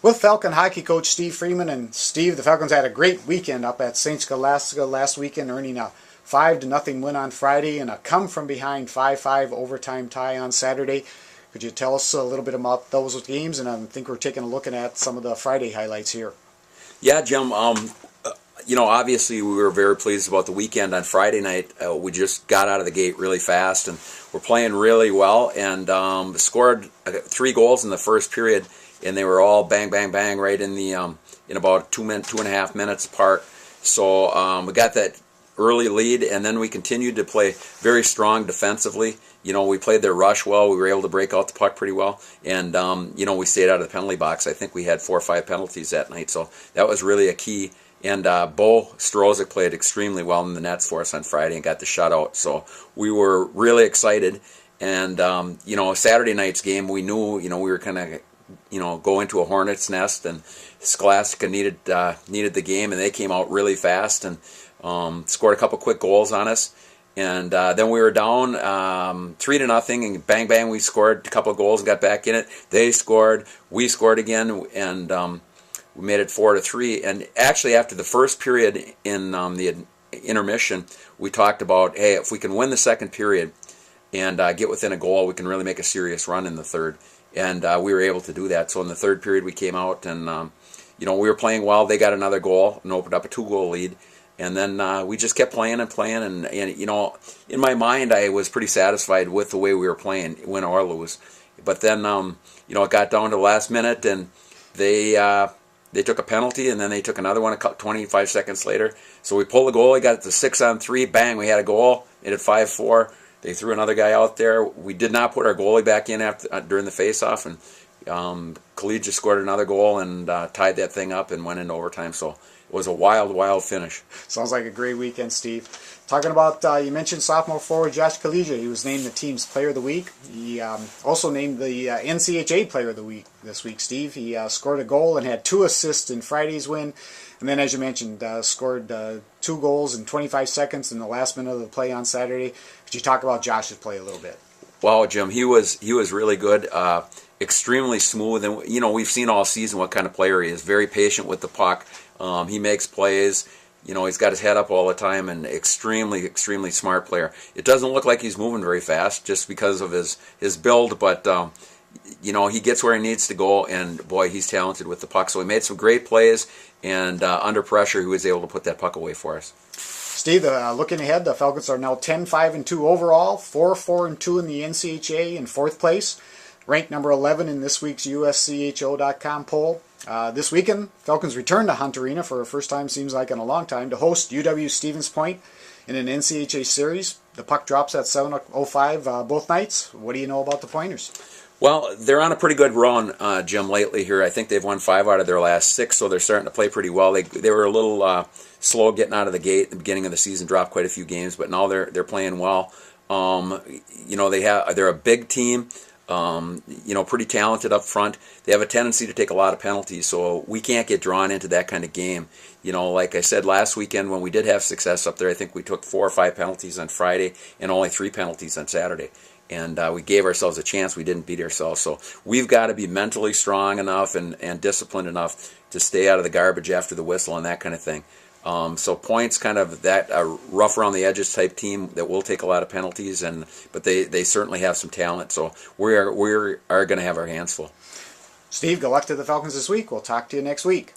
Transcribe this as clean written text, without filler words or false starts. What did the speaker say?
With Falcon hockey coach Steve Freeman. And Steve, the Falcons had a great weekend up at St. Scholastica last weekend, earning a 5-0 win on Friday and a come-from-behind 5-5 overtime tie on Saturday. Could you tell us a little bit about those games? And I think we're taking a look at some of the Friday highlights here. Yeah, Jim. Obviously we were very pleased about the weekend. On Friday night, we just got out of the gate really fast, and we're playing really well, and scored 3 goals in the first period, and they were all bang, bang, bang right in the in about 2.5 minutes apart. So we got that early lead, and then we continued to play very strong defensively. We played their rush well. We were able to break out the puck pretty well, and we stayed out of the penalty box. I think we had 4 or 5 penalties that night, so that was really a key. And Bo Strozik played extremely well in the nets for us on Friday and got the shutout. So we were really excited. And Saturday night's game, we knew we were kind of go into a hornet's nest, and Scholastica needed the game, and they came out really fast and scored a couple quick goals on us. And then we were down 3-0, and bang bang, we scored a couple of goals and got back in it. They scored, we scored again, and we made it 4-3. And actually, after the first period in the intermission, we talked about, hey, if we can win the second period and get within a goal, we can really make a serious run in the third. And we were able to do that. So in the third period, we came out and we were playing well. They got another goal and opened up a 2-goal lead. And then we just kept playing and playing. And in my mind, I was pretty satisfied with the way we were playing, win or lose. But then it got down to the last minute, and they took a penalty, and then they took another one 25 seconds later. So we pulled the goalie, got it to 6-on-3, bang, we had a goal, made it 5-4. They threw another guy out there. We did not put our goalie back in during the face-off, and Calleja scored another goal and tied that thing up and went into overtime. So it was a wild, wild finish. Sounds like a great weekend, Steve. Talking about, you mentioned sophomore forward Josh Calleja. He was named the team's player of the week. He also named the NCHA player of the week this week, Steve. He scored a goal and had 2 assists in Friday's win. And then, as you mentioned, scored 2 goals in 25 seconds in the last minute of the play on Saturday. Could you talk about Josh's play a little bit? Wow, Jim, he was really good. Extremely smooth, and we've seen all season what kind of player he is. Very patient with the puck. He makes plays. He's got his head up all the time, and extremely, extremely smart player. It doesn't look like he's moving very fast just because of his build, but he gets where he needs to go, and boy, he's talented with the puck. So he made some great plays, and under pressure, he was able to put that puck away for us. Steve, looking ahead, the Falcons are now 10-5-2 overall, 4-4-2 in the NCHA in 4th place, ranked number 11 in this week's USCHO.com poll. This weekend, Falcons return to Hunt Arena for the first time, seems like in a long time, to host UW-Stevens Point in an NCHA series. The puck drops at 7:05 both nights. What do you know about the Pointers? Well, they're on a pretty good run, Jim, lately here. I think they've won 5 out of their last 6, so they're starting to play pretty well. They were a little slow getting out of the gate at the beginning of the season, dropped quite a few games, but now they're playing well. They're a big team. Pretty talented up front. They have a tendency to take a lot of penalties, so we can't get drawn into that kind of game. Like I said last weekend when we did have success up there, I think we took 4 or 5 penalties on Friday and only 3 penalties on Saturday. And we gave ourselves a chance. We didn't beat ourselves. So we've got to be mentally strong enough and disciplined enough to stay out of the garbage after the whistle and that kind of thing. So Point's kind of that rough around the edges type team that will take a lot of penalties, but they certainly have some talent. So we are going to have our hands full. Steve, good luck to the Falcons this week. We'll talk to you next week.